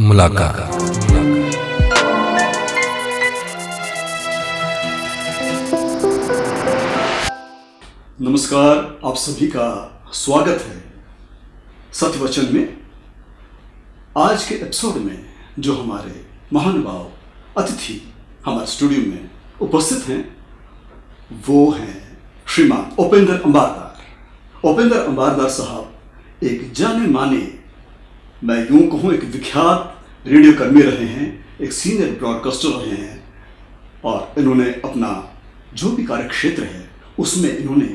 मुलाकात। नमस्कार, आप सभी का स्वागत है सत्य वचन में। आज के एपिसोड में जो हमारे महानुभाव अतिथि हमारे स्टूडियो में उपस्थित हैं वो हैं श्रीमान उपेंद्र अंबारदार। उपेंद्र अंबारदार साहब एक जाने माने, मैं यूं कहूं एक विख्यात रेडियो कर्मी रहे हैं, एक सीनियर ब्रॉडकास्टर रहे हैं और इन्होंने अपना जो भी कार्य क्षेत्र है उसमें इन्होंने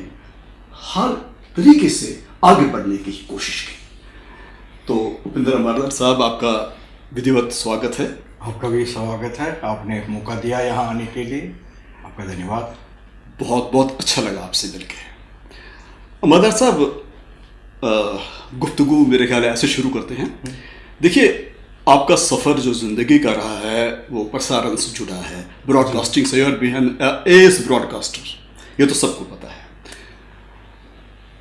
हर तरीके से आगे बढ़ने की कोशिश की। तो उपेंद्र अंबारदार साहब, आपका विधिवत स्वागत है। आपका भी स्वागत है, आपने मौका दिया यहाँ आने के लिए, आपका धन्यवाद। बहुत बहुत अच्छा लगा आपसे मिलके। अंबारदार साहब, गुफ्तगू मेरे ख्याल है ऐसे शुरू करते हैं। देखिए, आपका सफ़र जो ज़िंदगी का रहा है वो प्रसारण से जुड़ा है, ब्रॉडकास्टिंग से। और बिहान एज ब्रॉडकास्टर, ये तो सबको पता है।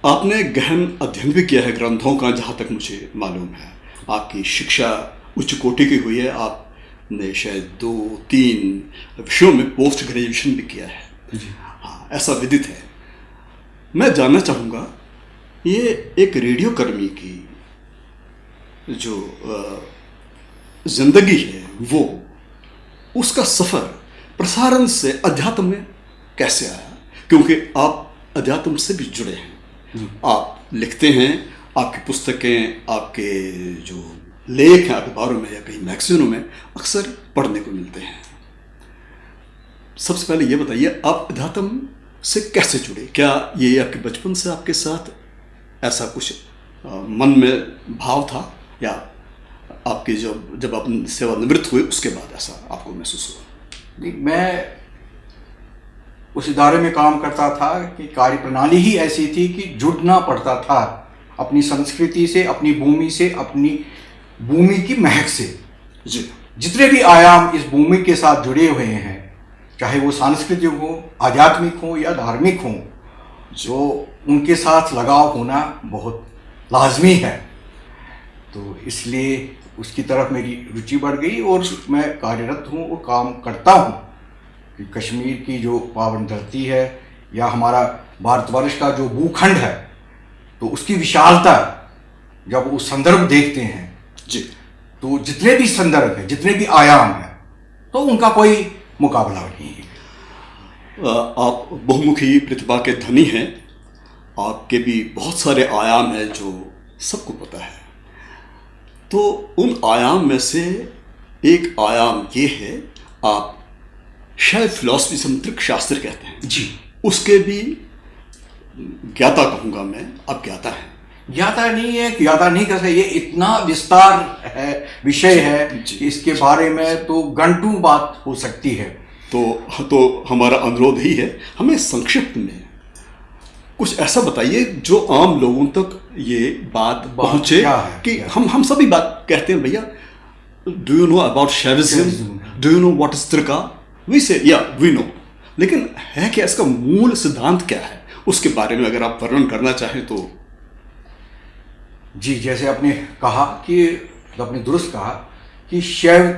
आपने गहन अध्ययन भी किया है ग्रंथों का, जहाँ तक मुझे मालूम है। आपकी शिक्षा उच्च कोटि की हुई है। आपने शायद 2-3 विषयों में पोस्ट ग्रेजुएशन भी किया है। हाँ, ऐसा विदित है। मैं जानना चाहूँगा, ये एक रेडियो कर्मी की जो जिंदगी है वो, उसका सफ़र प्रसारण से अध्यात्म में कैसे आया? क्योंकि आप अध्यात्म से भी जुड़े हैं, आप लिखते हैं, आपकी पुस्तकें, आपके जो लेख हैं अखबारों में या कहीं मैगजीनों में अक्सर पढ़ने को मिलते हैं। सबसे पहले ये बताइए, आप अध्यात्म से कैसे जुड़े? क्या ये आपके बचपन से आपके साथ ऐसा कुछ मन में भाव था, या आपकी जब आप सेवानिवृत्त हुए उसके बाद ऐसा आपको महसूस हुआ? मैं उस इदारे में काम करता था कि कार्य प्रणाली ही ऐसी थी कि जुड़ना पड़ता था अपनी संस्कृति से, अपनी भूमि से, अपनी भूमि की महक से। जी, जितने भी आयाम इस भूमि के साथ जुड़े हुए हैं, चाहे वो सांस्कृतिक हो, आध्यात्मिक हो या धार्मिक हो, जो उनके साथ लगाव होना बहुत लाजमी है। तो इसलिए उसकी तरफ मेरी रुचि बढ़ गई और मैं कार्यरत हूँ और काम करता हूँ कि कश्मीर की जो पावन धरती है या हमारा भारतवर्ष का जो भूखंड है, तो उसकी विशालता जब उस संदर्भ देखते हैं जी, तो जितने भी संदर्भ हैं, जितने भी आयाम हैं, तो उनका कोई मुकाबला नहीं है। आप बहुमुखी प्रतिभा के धनी हैं। आपके भी बहुत सारे आयाम हैं जो सबको पता है। तो उन आयाम में से एक आयाम ये है, आप शायद फिलॉसफी से तर्क शास्त्र कहते हैं जी, उसके भी ज्ञाता कहूँगा मैं। आप ज्ञाता हैं? ज्ञाता नहीं है, ज्ञाता नहीं कर सकते। ये इतना विस्तार है, विषय है कि इसके बारे में तो घंटों बात हो सकती है। तो हमारा अनुरोध ही है, हमें संक्षिप्त में कुछ ऐसा बताइए जो आम लोगों तक ये बात पहुंचे कि हम सभी बात कहते हैं, भैया do you know about Shaivism, do you know what is Trika, we say या वी नो, लेकिन है क्या, इसका मूल सिद्धांत क्या है, उसके बारे में अगर आप वर्णन करना चाहें तो। जी, जैसे आपने कहा कि आपने दुरुस्त कहा कि शैव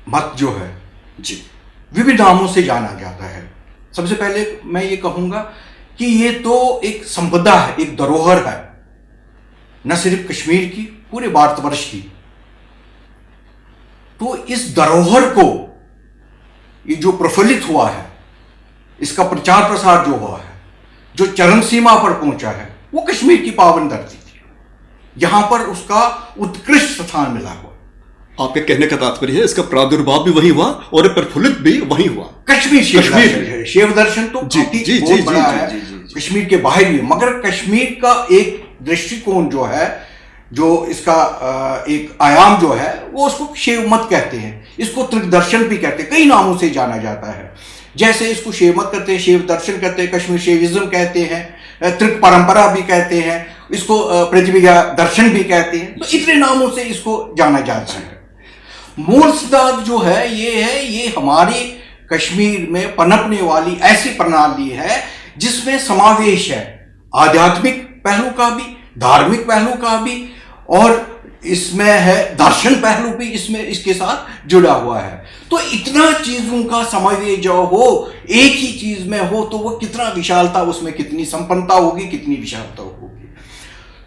मत जो है जी, विविध नामों से जाना जाता है। सबसे पहले मैं ये कहूँगा कि ये तो एक संपदा है, एक धरोहर है, न सिर्फ कश्मीर की, पूरे भारतवर्ष की। तो इस धरोहर को ये जो प्रफुल्लित हुआ है, इसका प्रचार प्रसार जो हुआ है, जो चरम सीमा पर पहुंचा है, वो कश्मीर की पावन धरती थी। यहां पर उसका उत्कृष्ट स्थान मिला हुआ। आपके कहने का तात्पर्य है इसका प्रादुर्भाव भी वही हुआ और प्रफुल्लित भी वही हुआ। कश्मीर शिव दर्शन तो बहुत बड़ा है, कश्मीर के बाहर भी, मगर कश्मीर का एक दृष्टिकोण जो है, जो इसका एक आयाम जो है, वो उसको शिव मत कहते हैं, इसको त्रिक दर्शन भी कहते हैं, कई नामों से जाना जाता है। जैसे इसको शिव मत कहते हैं, शिव दर्शन कहते हैं, कश्मीर शिविज्म कहते हैं, त्रिक परंपरा भी कहते हैं, इसको पृथ्वी का दर्शन भी कहते हैं। तो इतने नामों से इसको जाना जाता है। मूल सिद्धांत जो है, ये हमारी कश्मीर में पनपने वाली ऐसी प्रणाली है जिसमें समावेश है आध्यात्मिक पहलू का भी, धार्मिक पहलू का भी, और इसमें है दर्शन पहलू भी इसमें इसके साथ जुड़ा हुआ है। तो इतना चीजों का समन्वय जो हो, एक ही चीज में हो, तो वो कितना विशालता, उसमें कितनी संपन्नता होगी, कितनी विशालता होगी।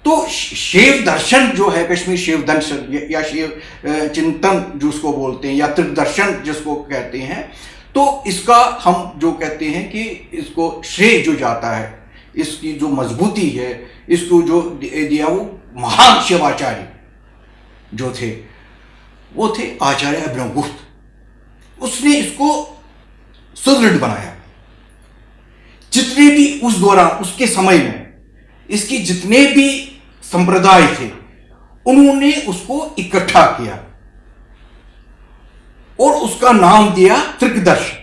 तो शिव दर्शन जो है, कश्मीर शिव दर्शन या शिव चिंतन जिसको बोलते हैं, या त्रिदर्शन जिसको कहते हैं, तो इसका हम जो कहते हैं कि इसको श्रेय जो जाता है, इसकी जो मजबूती है, इसको जो दिया वो महान शिवाचार्य जो थे, वो थे आचार्य अभिनवगुप्त। उसने इसको सुदृढ़ बनाया। जितने भी उस दौरान, उसके समय में इसके जितने भी संप्रदाय थे, उन्होंने उसको इकट्ठा किया और उसका नाम दिया त्रिकदर्शन।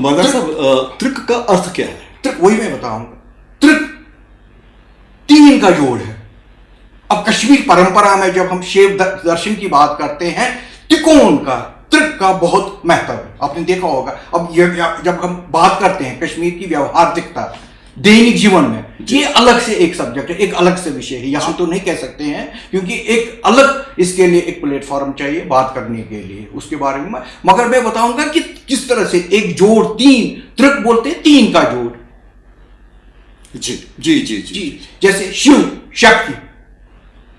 मगर साहब, त्रिक का अर्थ क्या है? त्रिक वही मैं बताऊंगा। त्रिक तीन का जोड़ है। अब कश्मीर परंपरा में जब हम शिव दर्शन की बात करते हैं, त्रिकोण का, त्रिक का बहुत महत्व है। आपने देखा होगा। अब जब हम बात करते हैं कश्मीर की व्यवहारिकता दैनिक जीवन में, ये अलग से एक सब्जेक्ट है, एक अलग से विषय है, यहां तो नहीं कह सकते हैं, क्योंकि एक अलग इसके लिए एक प्लेटफॉर्म चाहिए बात करने के लिए उसके बारे में। मगर मैं बताऊंगा कि किस तरह से एक जोड़, तीन, त्रिक बोलते हैं तीन का जोड़। जी जी जी जी, जैसे शिव शक्ति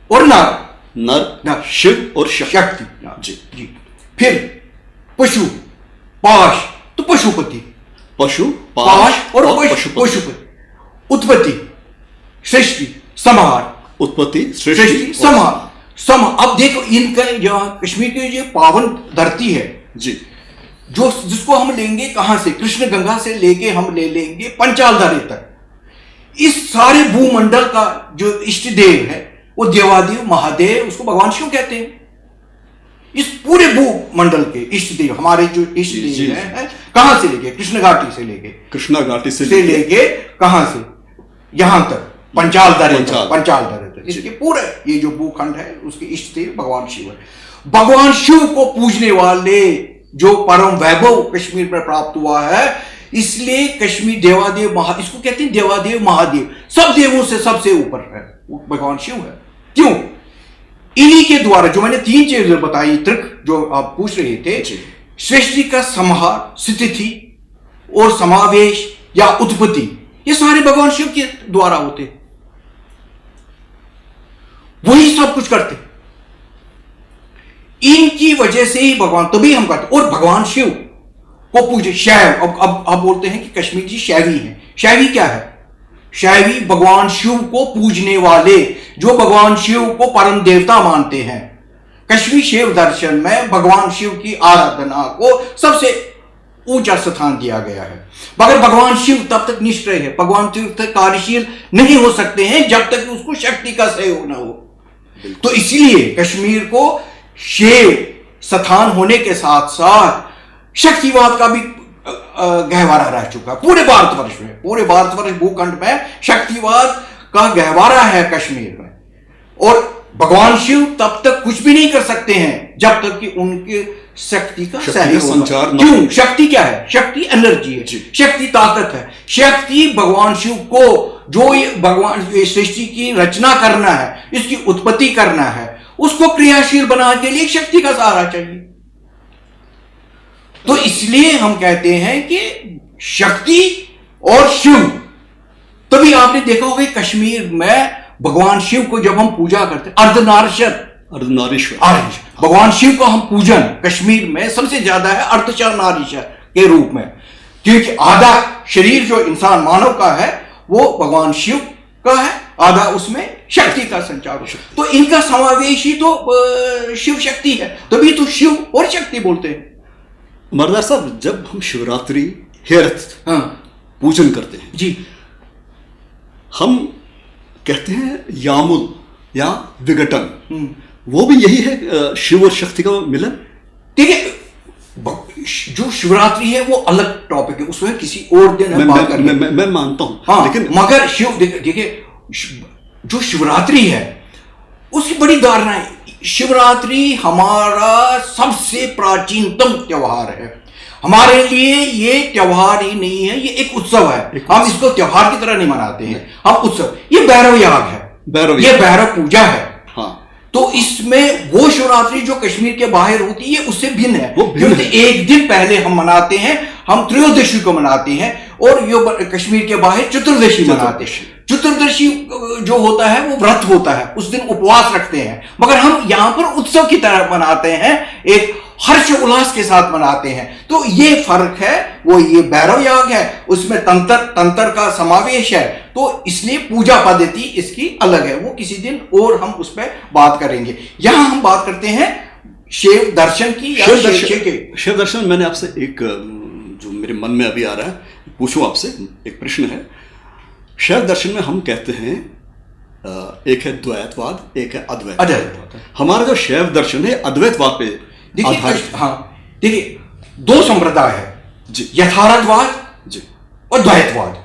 और नर शिव और शक्ति। जी जी। फिर पशु पाश, तो पशुपति, पशु पाश और पशुपति। उत्पत्ति सृष्टि संहार, उत्पत्ति सृष्टि संहार। अब देखो इनका जहां कश्मीर की जो पावन धरती है जी, जो जिसको हम लेंगे कहां से, कृष्ण गंगा से लेके हम ले लेंगे पंचाल धारे तक, इस सारे भूमंडल का जो इष्ट देव है वो देवादेव महादेव, उसको भगवान शिव कहते हैं। इस पूरे भूमंडल के इष्ट देव, हमारे जो इष्ट देव हैं, कहां से लेके, कृष्ण घाटी से लेके, कृष्णा घाटी से लेके कहां से, यहां तक पंचाल दरे तक, इसके पूरे ये जो भूखंड है उसके इष्ट देव भगवान शिव है। भगवान शिव को पूजने वाले जो परम वैभव कश्मीर में प्राप्त हुआ है, इसलिए कश्मीर देवादेव इसको कहते हैं देवादेव महादेव, सब देवों से सबसे ऊपर है वो भगवान शिव है। क्यों? इन्हीं के द्वारा जो मैंने तीन चीजें बताई, त्रिक जो आप पूछ रहे थे, सृष्टि का संहार, स्थिति और समावेश या उत्पत्ति, ये सारे भगवान शिव के द्वारा होते, वही सब कुछ करते। इनकी वजह से ही भगवान, तभी हम करते। और भगवान शिव को पूजे शैव। अब आप बोलते हैं कि कश्मीर जी शैवी हैं। शैवी क्या है? शैवी भगवान शिव को पूजने वाले, जो भगवान शिव को परम देवता मानते हैं। कश्मीर शिव दर्शन में भगवान शिव की आराधना को सबसे ऊंचा स्थान दिया गया है। मगर भगवान शिव तब तक निष्क्रिय है, भगवान शिव तक कार्यशील नहीं हो सकते हैं जब तक उसको शक्ति का सहयोग न हो। तो इसलिए कश्मीर को शिव स्थान होने के साथ साथ शक्तिवाद का भी गहवारा रह चुका है पूरे भारतवर्ष में। पूरे भारतवर्ष भूखंड में शक्तिवाद का गहवारा है कश्मीर में। और भगवान शिव तब तक कुछ भी नहीं कर सकते हैं जब तक कि उनके शक्ति का संचार। क्यों? शक्ति क्या है? शक्ति एनर्जी है, शक्ति ताकत है। शक्ति भगवान शिव को जो ये भगवान ये सृष्टि की रचना करना है, इसकी उत्पत्ति करना है, उसको क्रियाशील बनाने के लिए शक्ति का सहारा चाहिए। तो इसलिए हम कहते हैं कि शक्ति और शिव। तभी आपने देखा होगा कश्मीर में भगवान शिव को जब हम पूजा करते हैं, अर्धनारीश्वर भगवान शिव का हम पूजन कश्मीर में सबसे ज्यादा है अर्धनारीश्वर के रूप में, क्योंकि आधा शरीर जो इंसान मानव का है वो भगवान शिव का है, आधा उसमें शक्ति का संचार हो। तो इनका समावेश ही तो शिव शक्ति है, तभी तो शिव और शक्ति बोलते हैं। मरदार साहब, जब हम शिवरात्रि हेरथ पूजन करते हैं जी, हम कहते हैं यामुल या विघटन, वो भी यही है शिव और शक्ति का मिलन। ठीक है, जो शिवरात्रि है वो अलग टॉपिक है, उसमें किसी और दिन हम बात करेंगे। मैं मानता हूं, हाँ, लेकिन मगर शिव देखिए जो शिवरात्रि है उसकी बड़ी धारणा है। शिवरात्रि हमारा सबसे प्राचीनतम त्योहार है। हमारे लिए ये त्योहार ही नहीं है, ये एक उत्सव है। हम इसको त्योहार की तरह नहीं मनाते हैं, हम उत्सव। ये भैरव याग है, ये भैरव पूजा है। हाँ। तो इसमें वो शिवरात्रि जो कश्मीर के बाहर होती है उससे भिन्न है, क्योंकि एक दिन पहले हम मनाते हैं, हम त्रयोदशी को मनाते हैं, और ये कश्मीर के बाहर चतुर्दशी मनाते हैं। चतुर्दशी जो होता है वो व्रत होता है, उस दिन उपवास रखते हैं, मगर हम यहां पर उत्सव की तरह मनाते हैं, एक हर्ष उल्लास के साथ मनाते हैं। तो ये फर्क है, वो ये भैरव याग है, उसमें तंत्र का समावेश है, तो इसलिए पूजा पद्धति इसकी अलग है, वो किसी दिन और हम उस पर बात करेंगे। यहां हम बात करते हैं शिव दर्शन की या शिव दर्शन। मैंने आपसे एक जो मेरे मन में अभी आ रहा है पूछूं आपसे, एक प्रश्न है। शिव दर्शन में हम कहते हैं एक है द्वैतवाद, एक है अद्वैतवाद। हमारा जो शिव दर्शन है अद्वैतवाद पे देखिए, हाँ देखिए, दो संप्रदाय है जी, यथार्थवाद जी और द्वैतवाद,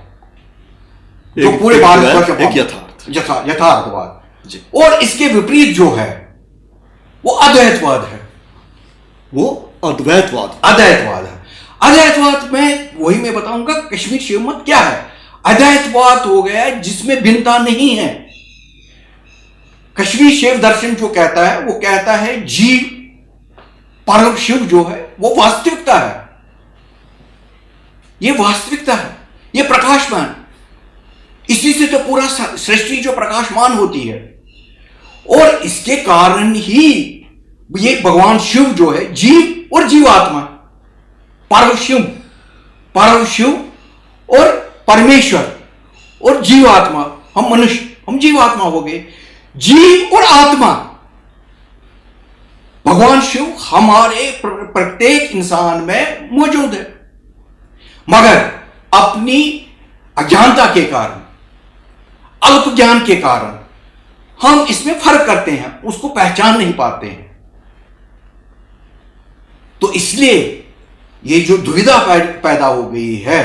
जो पूरे भारत एक यथार्थवाद जी, और इसके विपरीत जो है वो अद्वैतवाद है, वो अद्वैतवाद है। अद्वैतवाद में वही मैं बताऊंगा कश्मीर शिव मत क्या है। अद्वैतवाद हो गया जिसमें भिन्नता नहीं है। कश्मीर शिव दर्शन जो कहता है वो कहता है जीव परम शिव जो है वो वास्तविकता है, ये वास्तविकता है, ये प्रकाशमान, इसी से तो पूरा सृष्टि जो प्रकाशमान होती है, और इसके कारण ही ये भगवान शिव जो है जीव और जीवात्मा, परम शिव और परमेश्वर और जीवात्मा, हम मनुष्य, हम जीवात्मा हो गए, जीव और आत्मा। भगवान शिव हमारे प्रत्येक इंसान में मौजूद है, मगर अपनी अज्ञानता के कारण, अल्प ज्ञान के कारण हम इसमें फर्क करते हैं, उसको पहचान नहीं पाते हैं। तो इसलिए ये जो दुविधा पैदा हो गई है,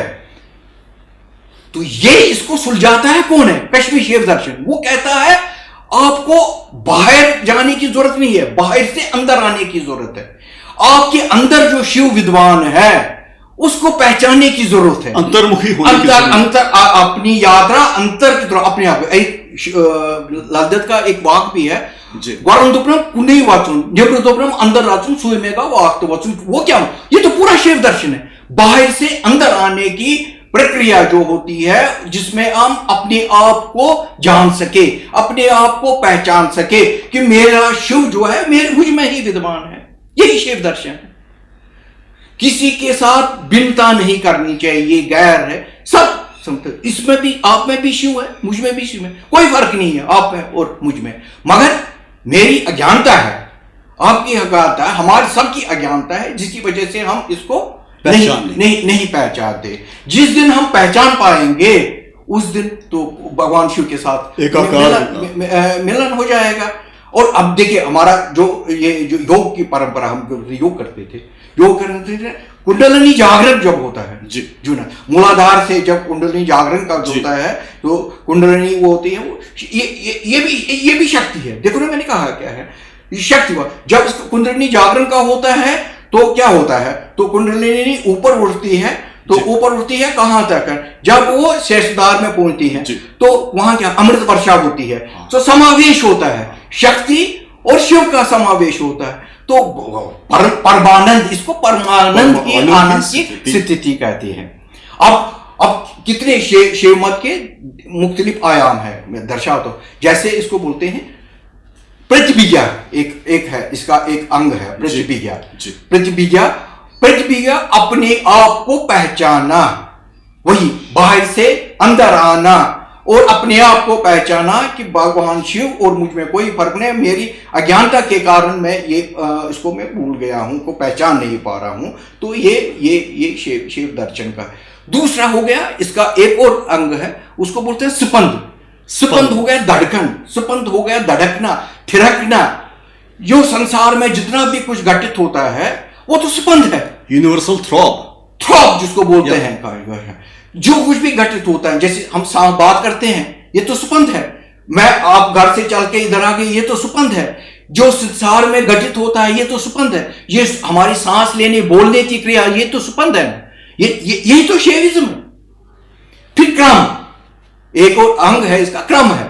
तो ये इसको सुलझाता है कौन है? कश्मीर शिव दर्शन। वो कहता है आपको बाहर जाने की जरूरत नहीं है, बाहर से अंदर आने की जरूरत है। आपके अंदर जो शिव विद्वान है उसको पहचानने की जरूरत है, अंतर्मुखी होने की अंतर अपनी यात्रा अंतर की तरफ अपने आप। लद्दत का एक वाक भी है, वारंतुप्रम कुंडई वाचुन निवृतोप्रम अंदर राचुन सुमेगा वाक्त वाचुन। वो क्या? ये तो पूरा शिव दर्शन है, बाहर से अंदर आने की प्रक्रिया जो होती है, जिसमें हम अपने आप को जान सके, अपने आप को पहचान सके कि मेरा शिव जो है मुझ में ही विद्यमान है। यही शिव दर्शन है। किसी के साथ भिन्नता नहीं करनी चाहिए, गैर है सब। इसमें भी, आप में भी शिव है, मुझ में भी शिव है, कोई फर्क नहीं है आप में और मुझ में। मगर मेरी अज्ञानता है, आपकी अज्ञानता है, हमारी सबकी अज्ञानता है, जिसकी वजह से हम इसको नहीं पहचानते। जिस दिन हम पहचान पाएंगे उस दिन तो भगवान शिव के साथ मिलन हो जाएगा। और अब देखिए, हमारा जो योग की परंपरा, हम योग करते थे, कुंडलिनी जागरण जब होता है जी, जो ना मूलाधार से जब कुंडलिनी जागरण का होता है, तो कुंडलिनी वो होती है, वो ये भी शक्ति है। देखो ना, मैंने कहा क्या है, ये शक्ति। जब कुंडलिनी जागरण का होता है तो क्या होता है, तो कुंडलिनी ऊपर उठती है, तो ऊपर उठती है कहां तक? जब वो शेषधार में पहुंचती है तो वहां क्या अमृत वर्षा होती है। तो समावेश होता है, शक्ति और शिव का समावेश होता है। तो परमानंद, इसको परमानंद की आनंद की स्थिति कहती है। अब कितने शिव मत के मुख्तलिफ आयाम है, मैं दर्शाता हूं। जैसे इसको बोलते हैं प्रतिभिज्ञा, एक है, इसका एक अंग है प्रतिभिज्ञा। प्रतिभिज्ञा अपने आप को पहचाना, वही बाहर से अंदर आना और अपने आप को पहचाना कि भगवान शिव और मुझ में कोई फर्क नहीं, मेरी अज्ञानता के कारण मैं ये इसको मैं भूल गया हूं, को पहचान नहीं पा रहा हूं। तो ये शिव दर्शन का है। दूसरा हो गया, इसका एक और अंग है, उसको बोलते हैं स्पंद। स्पंद हो गया धड़कन, स्पंद हो गया धड़कना, थिरकना। जो संसार में जितना भी कुछ घटित होता है वो तो स्पंद है, यूनिवर्सल थ्रॉब जिसको बोलते हैं। जो कुछ भी घटित होता है, जैसे हम बात करते हैं, ये तो स्पंद है। मैं आप घर से चल के इधर आ गए, ये तो स्पंद है। जो संसार में घटित होता है ये तो स्पंद है। ये हमारी सांस लेने बोलने की क्रिया, ये तो स्पंद है। यही तो शिविज्म है। फिर क्रम, एक और अंग है इसका, क्रम है।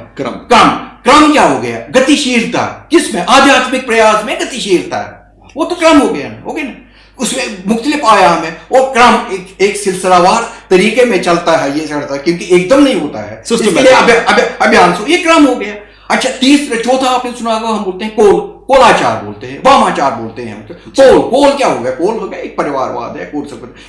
क्रम क्या हो गया? गतिशीलता। किसमें? आध्यात्मिक प्रयास में गतिशीलता है, वो तो क्रम हो गया ना, हो गया ना। उसमें मुख्तलिफ आयाम है और क्रम एक सिलसिलावार तरीके में चलता है, ये चलता है, क्योंकि एकदम नहीं होता है, इसलिए अभियान से ये क्रम हो गया। अच्छा, तीसरा चौथा आपने सुना होगा, हम बोलते हैं कोलाचार बोलते हैं, वामाचार बोलते हैं। कोल क्या हो गया? कोल हो गया एक परिवारवाद है,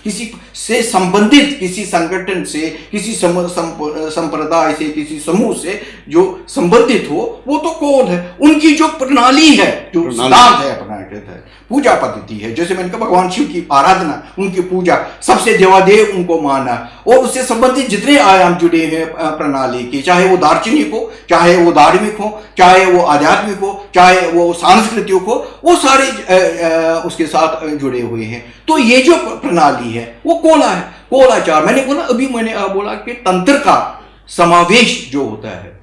किसी से संबंधित, किसी संगठन से, किसी संप्रदाय से, किसी समूह से जो संबंधित हो, वो तो कोल है। उनकी जो प्रणाली है, जो सिद्धांत है, प्रणाली है, पूजा पद्धति है, जैसे मैंने कहा भगवान शिव की आराधना, उनकी पूजा, सबसे देवादेव उनको माना, और उससे संबंधित जितने आयाम जुड़े हैं प्रणाली के, चाहे वो दार्शनिक हो, चाहे वो धार्मिक हो, चाहे वो आध्यात्मिक हो, चाहे वो सांस्कृतिक हो, वो सारे उसके साथ जुड़े हुए हैं। तो ये जो प्रणाली है वो कोला है, कोलाचार। मैंने बोला कि तंत्र का समावेश जो होता है,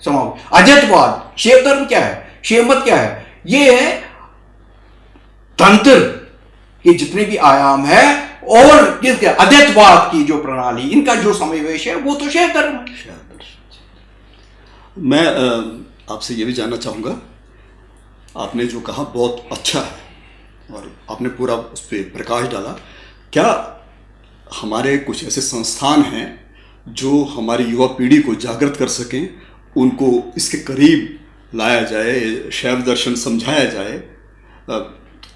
अजैतवाद, शैव धर्म क्या है, शैव मत क्या है? ये है तंत्र के जितने भी आयाम है और किसके अद्वैतवाद की जो प्रणाली, इनका जो समावेश है, वो तो शैव धर्म है। मैं आपसे ये भी जानना चाहूँगा, आपने जो कहा बहुत अच्छा है और आपने पूरा उस पर प्रकाश डाला। क्या हमारे कुछ ऐसे संस्थान हैं जो हमारी युवा पीढ़ी को जागृत कर सकें, उनको इसके करीब लाया जाए, शैव दर्शन समझाया जाए,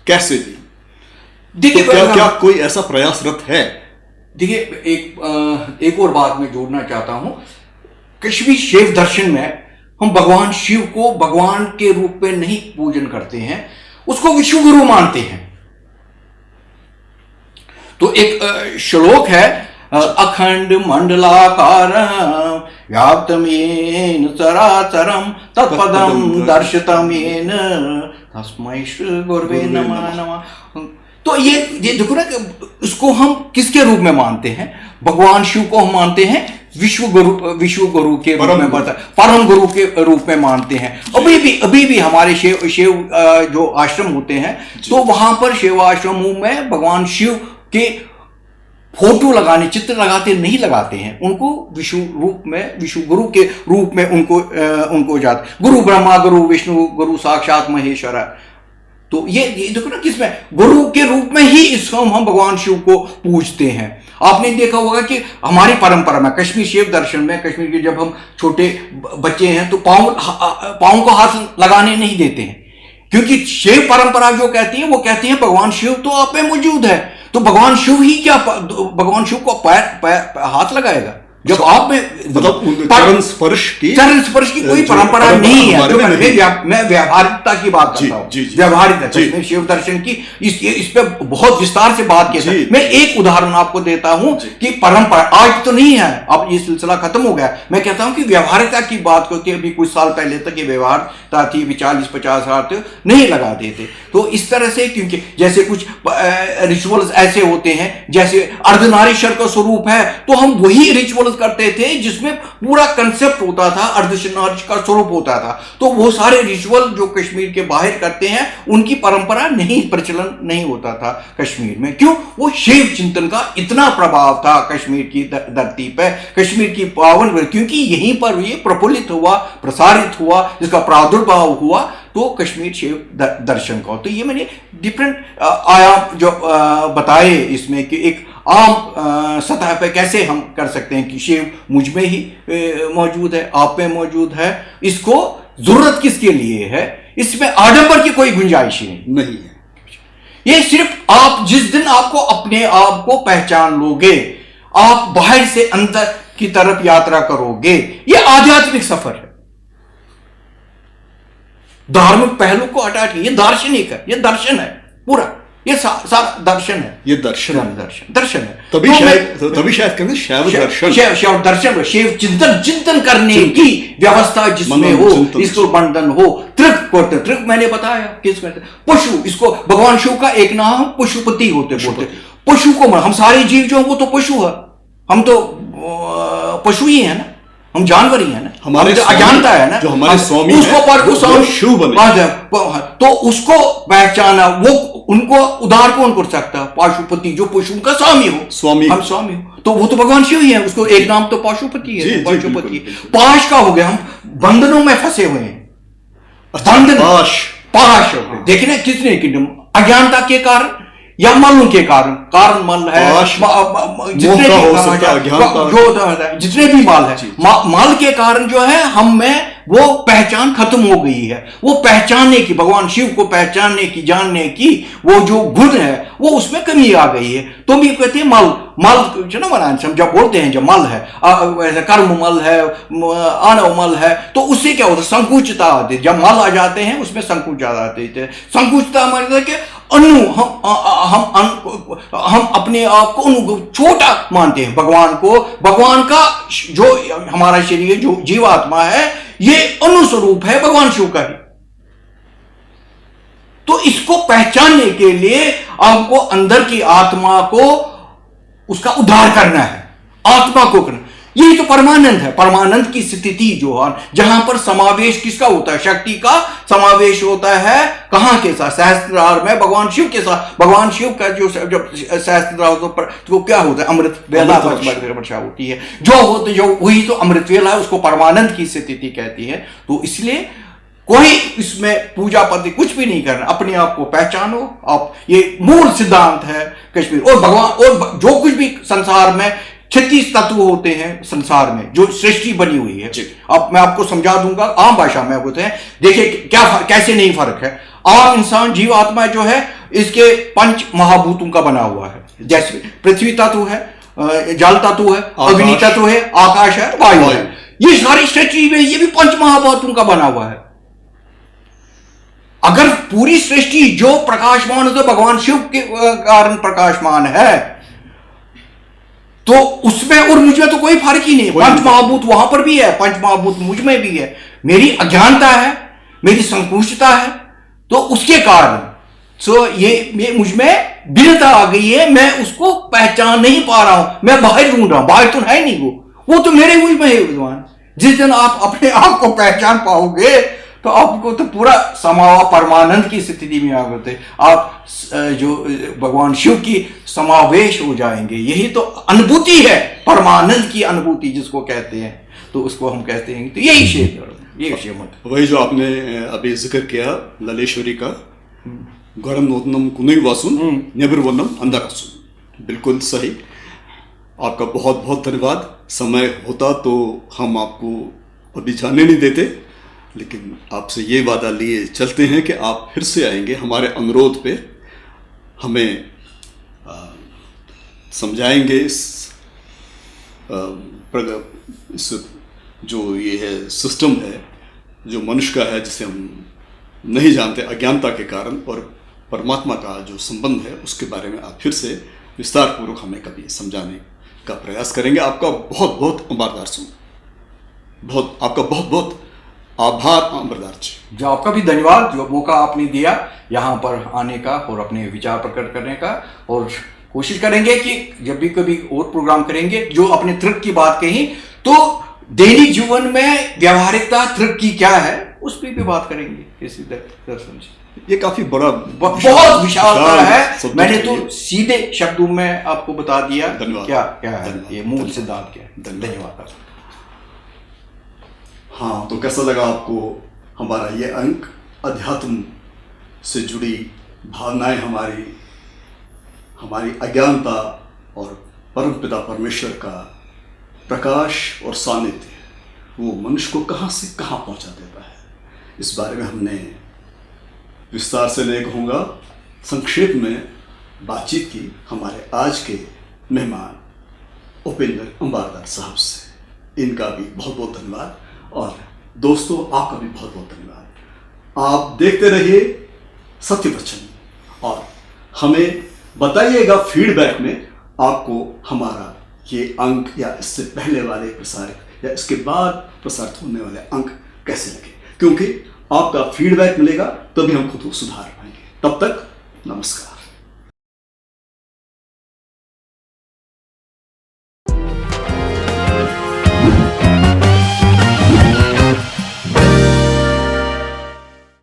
कैसे भी? देखिए, तो क्या कोई ऐसा प्रयासरत है? देखिए, एक और बात मैं जोड़ना चाहता हूं। कश्मीर शैव दर्शन में हम भगवान शिव को भगवान के रूप में नहीं पूजन करते हैं, उसको विश्व गुरु मानते हैं। तो एक श्लोक है, अखंड मंडलाकार व्याप्तम येन चराचरम तत्पदम दर्शितम येन तस्मै श्री गुरुवे नमः नमः। तो ये देखो ना, इसको हम किसके रूप में मानते हैं? भगवान शिव को हम मानते हैं विश्व गुरु के रूप में, परम गुरु के रूप में मानते हैं। अभी भी हमारे शिव जो आश्रम होते हैं, तो वहां पर शिव आश्रमों में भगवान शिव के फोटो लगाने, चित्र नहीं लगाते हैं, उनको विश्व गुरु के रूप में उनको जाते, गुरु ब्रह्मा, गुरु विष्णु, गुरु साक्षात महेश्वर। तो ये देखो ना, किसमें गुरु के रूप में ही इसको हम भगवान शिव को पूजते हैं। आपने देखा होगा कि हमारी परंपरा में, कश्मीर शैव दर्शन में, कश्मीर के जब हम छोटे बच्चे हैं तो पाँव को हाथ लगाने नहीं देते हैं, क्योंकि शैव परंपरा जो कहती है, वो कहती है भगवान शिव तो आप में मौजूद है, तो भगवान शिव ही क्या भगवान शिव को पैर हाथ लगाएगा? जब आप में मतलब चरण स्पर्श की कोई परंपरा नहीं है। जो मैं व्यावहारिकता की बात करता हूँ, व्यावहारिकता शिव दर्शन की, इस पे बहुत विस्तार से बात की है। मैं एक उदाहरण आपको देता हूँ कि परंपरा आज तो नहीं है, अब ये सिलसिला खत्म हो गया। मैं कहता हूँ कि व्यावहारिकता की बात करके, अभी कुछ साल पहले तक ये व्यवहारिकता थी, 40-50 साल नहीं लगाते थे। तो इस तरह से, क्योंकि जैसे कुछ रिचुअल्स ऐसे होते हैं, जैसे अर्धनारीश्वर का स्वरूप है, तो हम वही रिचुअल करते थे जिसमें पूरा कंसेप्ट होता था, अर्धनारीश्वर का स्वरूप होता था। तो वो सारे रिचुअल जो कश्मीर के बाहर करते हैं, उनकी परंपरा नहीं, प्रचलन नहीं होता था कश्मीर में। क्यों? वो शैव चिंतन का इतना प्रभाव था कश्मीर की धरती पे, कश्मीर की पावन, क्योंकि यहीं पर ये प्रफुल्लित हुआ, प्रसारित हुआ, जिसका प्रादुर्भाव हुआ, तो कश्मीर शैव दर्शन का। तो ये मैंने डिफरेंट आयाम जो बताए इसमें, कि एक आम सतह पे कैसे हम कर सकते हैं कि शिव मुझ में ही मौजूद है, आप में मौजूद है, इसको जरूरत किसके लिए है? इसमें आडंबर की कोई गुंजाइश नहीं है। ये सिर्फ आप जिस दिन आपको अपने आप को पहचान लोगे, आप बाहर से अंदर की तरफ यात्रा करोगे, ये आध्यात्मिक सफर है। धार्मिक पहलू को हटा के ये दार्शनिक है, ये दर्शन है पूरा, ये सारा दर्शन है, ये दर्शन है। तभी शायद कहते हैं शैव दर्शन, शैव दर्शन, शैव चिंतन करने की व्यवस्था जिसमें हो, इसको बंधन हो। त्रिक मैंने बताया किस में, पशु, इसको भगवान शिव का एक नाम पशुपति बोलते। पशु को हम सारे जीव जो वो तो पशु है, हम तो पशु ही है ना, हम जानवर ही है ना, हमारे अज्ञानता है ना, जो हमारे स्वामी उसको पर शिव बने, तो उसको पहचाना, वो उनको उद्धार कौन कर सकता है? पशुपति, जो पशु का स्वामी हो, हम स्वामी हो, तो वो तो भगवान शिव ही है, उसको एक नाम तो पशुपति है। पशुपति पाश का हो गया, हम बंधनों में फंसे हुए हैं, बंधन, पाश पाश। देखिए ना कितने किंगडम, अज्ञानता के कारण या मलों के कारण मल है, जितने भी हो सकता है, जो जितने भी माल है, माल के कारण जो है हम में वो पहचान खत्म हो गई है। वो पहचानने की, भगवान शिव को पहचानने की, जानने की वो जो गुण है वो उसमें कमी आ गई है। तो भी कहते हैं मल जो ना जब बोलते हैं, जब मल है, कर्म मल है, आणव मल है, तो उससे क्या होता है, संकुचिता आती है। जब मल आ जाते हैं उसमें संकुचिता आती है। संकुचिता हमारे कि हम अपने आप को छोटा मानते हैं। भगवान का जो हमारा शरीर, जो जीवात्मा है, ये अनुस्वरूप है भगवान शिव का ही। तो इसको पहचानने के लिए आपको अंदर की आत्मा को, उसका उद्धार करना है, आत्मा को करना। यही तो परमानंद है, परमानंद की स्थिति जो है, जहां पर समावेश किसका होता है, शक्ति का समावेश होता है। कहां के साथ, सहस्त्रार में भगवान शिव के साथ। भगवान शिव का जो जब सहस्त्रार तो क्या होता है, अमृत वेला वर्षा होती है, जो वही तो अमृत वेला है, उसको परमानंद की स्थिति कहती है। तो इसलिए कोई इसमें पूजा पद्धति कुछ भी नहीं करना, अपने आप को पहचानो आप। ये मूल सिद्धांत है कश्मीर। और भगवान, और जो कुछ भी संसार में 36 तत्व होते हैं संसार में, जो सृष्टि बनी हुई है। अब मैं आपको समझा दूंगा आम भाषा में। बोलते हैं, देखिए क्या कैसे नहीं फर्क है। आम इंसान, जीव आत्मा जो है, इसके 5 महाभूतों का बना हुआ है। जैसे पृथ्वी तत्व है, जल तत्व है, अग्नि तत्व है, आकाश है, वायु है। ये सारी सृष्टि में ये भी 5 महाभूतों का बना हुआ है। अगर पूरी सृष्टि जो प्रकाशमान है, तो भगवान शिव के कारण प्रकाशमान है, तो उसमें और मुझ में तो कोई फर्क ही नहीं। 5 महाभूत वहां पर भी है, 5 महाभूत मुझ में भी है। मेरी अज्ञानता है, मेरी संकुचितता है, तो उसके कारण ये मुझ में भिन्नता आ गई है। मैं उसको पहचान नहीं पा रहा हूं, मैं बाहर ढूंढ रहा हूं। बाहर तो है नहीं, वो तो मेरे मुझ में है विद्वान। जिस दिन आप अपने आप को पहचान पाओगे, तो आपको तो पूरा समावा परमानंद की स्थिति में आ गए, आप जो भगवान शिव की समावेश हो जाएंगे। यही तो अनुभूति है, परमानंद की अनुभूति जिसको कहते हैं। तो उसको हम कहते हैं, तो यही शेर वही जो आपने अभी जिक्र किया ललेश्वरी का, गौरम नोतनम कुनई वासुन नेबरवनम अंधाकासुन, बिल्कुल सही। आपका बहुत बहुत धन्यवाद। समय होता तो हम आपको अभी जाने नहीं देते, लेकिन आपसे ये वादा लिए चलते हैं कि आप फिर से आएंगे हमारे अनुरोध पे, हमें समझाएंगे इस जो ये है सिस्टम है, जो मनुष्य का है, जिसे हम नहीं जानते अज्ञानता के कारण, और परमात्मा का जो संबंध है उसके बारे में आप फिर से विस्तार पूर्वक हमें कभी समझाने का प्रयास करेंगे। आपका बहुत बहुत आभार सुन, आपका बहुत बहुत आभार अमरदार जी। जो आपका भी धन्यवाद, जो मौका आपने दिया यहाँ पर आने का और अपने विचार प्रकट करने का। और कोशिश करेंगे कि जब भी कभी और प्रोग्राम करेंगे, जो अपने तर्क की बात कही, तो दैनिक जीवन में व्यवहारिकता तर्क की क्या है उस पर भी बात करेंगे। इसी दर्शन ये काफी बड़ा, बहुत विशालता है। मैंने तो सीधे शब्दों में आपको बता दिया क्या है, ये मूल सिद्धांत क्या है। धन्यवाद। हाँ, तो कैसा लगा आपको हमारा ये अंक? अध्यात्म से जुड़ी भावनाएं, हमारी अज्ञानता और परमपिता परमेश्वर का प्रकाश और सानिध्य, वो मनुष्य को कहाँ से कहाँ पहुँचा देता है, इस बारे में हमने विस्तार से नहीं कहूँगा, संक्षेप में बातचीत की हमारे आज के मेहमान उपेंद्र अंबारदार साहब से। इनका भी बहुत बहुत धन्यवाद, और दोस्तों आपका भी बहुत बहुत धन्यवाद। आप देखते रहिए सत्य वचन, और हमें बताइएगा फीडबैक में आपको हमारा ये अंक या इससे पहले वाले प्रसारित या इसके बाद प्रसारित होने वाले अंक कैसे लगे, क्योंकि आपका फीडबैक मिलेगा तभी हम खुद को सुधार पाएंगे। तब तक नमस्कार।